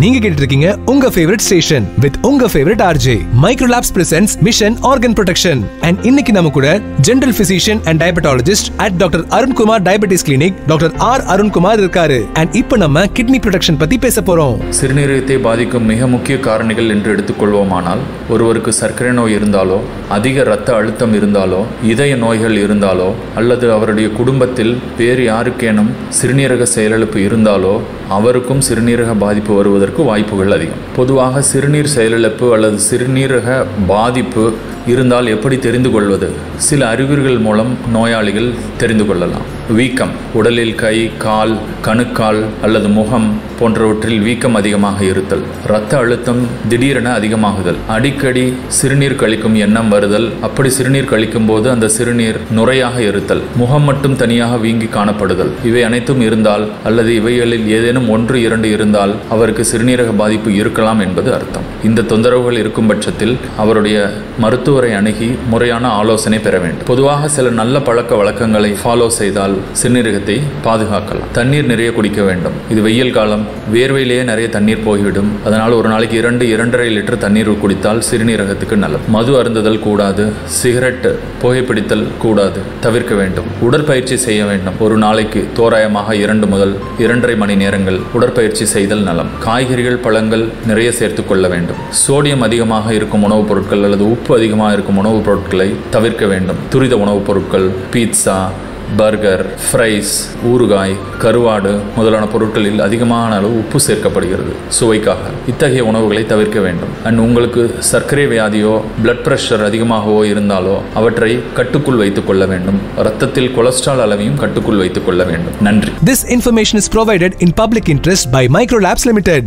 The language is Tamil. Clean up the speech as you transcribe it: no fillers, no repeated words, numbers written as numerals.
நீங்க கேட்டுட்டு இருக்கீங்க உங்க ஃபேவரட் ஸ்டேஷன் வித் உங்க favourite RJ. Microlabs presents mission organ protection. And இன்னைக்கு நம்ம கூட general physician and diabetologist at doctor Arunkumar diabetes clinic doctor R Arunkumar இருக்காரு. அண்ட் இப்போ நம்ம கிட்னி ப்ரொடெக்ஷன் பத்தி பேச போறோம். சிறுநீரகத்தை பாதிக்கும் மிக முக்கிய காரணிகள் என்று எடுத்துக்கொள்வோமானால், ஒருவருக்கு சர்க்கரை நோய் இருந்தாலோ, அதிக இரத்த அழுத்தம் இருந்தாலோ, இதய நோய்கள் இருந்தாலோ, அல்லது அவருடைய குடும்பத்தில் வேறு யாருக்கேனும் சிறுநீரக செயலிழப்பு இருந்தாலோ அவருக்கும் சிறுநீரக பாதிப்பு வருவதற்கு வாய்ப்புகள் அதிகம். பொதுவாக சிறுநீர் செயலிழப்பு அல்லது சிறுநீரக பாதிப்பு இருந்தால் எப்படி தெரிந்து கொள்வது? சில அறிகுறிகள் மூலம் நோயாளிகள் தெரிந்து கொள்ளலாம். வீக்கம், உடலில் கை, கால், கணுக்கால் அல்லது முகம் போன்றவற்றில் வீக்கம் அதிகமாக இருத்தல், இரத்த அழுத்தம் திடீரென அதிகமாகுதல், அடிக்கடி சிறுநீர் கழிக்கும் எண்ணம் வருதல், அப்படி சிறுநீர் கழிக்கும் போது அந்த சிறுநீர் நுரையாக இருத்தல், முகம் மட்டும் தனியாக வீங்கி காணப்படுதல், இவை அனைத்தும் இருந்தால் அல்லது இவைகளில் ஏதேனும் 1-2 இருந்தால் அவருக்கு சிறுநீரக பாதிப்பு இருக்கலாம் என்பது அர்த்தம். இந்த தொந்தரவுகள் இருக்கும் பட்சத்தில் அவருடைய மருத்துவரை அணுகி முறையான ஆலோசனை பெற வேண்டும். பொதுவாக சில நல்ல பழக்க வழக்கங்களை ஃபாலோ செய்தால் சிறுநீரகத்தை பாதுகாக்கலாம். தண்ணீர் நிறைய குடிக்க வேண்டும். இது வெயில் காலம், வேர்வையிலேயே நிறைய தண்ணீர் போய்விடும். அதனால் ஒரு நாளைக்கு 2-2.5 லிட்டர் தண்ணீர் குடித்தால் சிறுநீரகத்துக்கு நல்லது. மது அருந்துதல் கூடாது, சிகரெட் புகைப்பிடித்தல் கூடாது, தவிர்க்க வேண்டும். உடற்பயிற்சி செய்ய வேண்டும். ஒரு நாளைக்கு தோராயமாக 2 முதல் 2.5 மணி நேரங்கள் உடற்பயிற்சி செய்தல் நலம். காய்கறிகள், பழங்கள் நிறைய சேர்த்துக் கொள்ள வேண்டும். சோடியம் அதிகமாக இருக்கும் உணவுப் பொருட்கள் அல்லது உப்பு அதிகமாக இருக்கும் உணவுப் பொருட்களை தவிர்க்க வேண்டும். துரித உணவுப் பொருட்கள், பீட்சா, பர்கர், ஃப்ரைஸ், ஊறுகாய், கருவாடு முதலான பொருட்களில் அதிகமான அளவு உப்பு சேர்க்கப்படுகிறது சுவைக்காக. இத்தகைய உணவுகளை தவிர்க்க வேண்டும். அண்ட் உங்களுக்கு சர்க்கரை வியாதியோ பிளட் பிரஷர் அதிகமாகவோ இருந்தாலோ அவற்றை கட்டுக்குள் வைத்துக் கொள்ள வேண்டும். இரத்தத்தில் கொலஸ்ட்ரால் அளவையும் கட்டுக்குள் வைத்துக் கொள்ள வேண்டும். நன்றி. This information is provided in public interest by Microlabs Limited.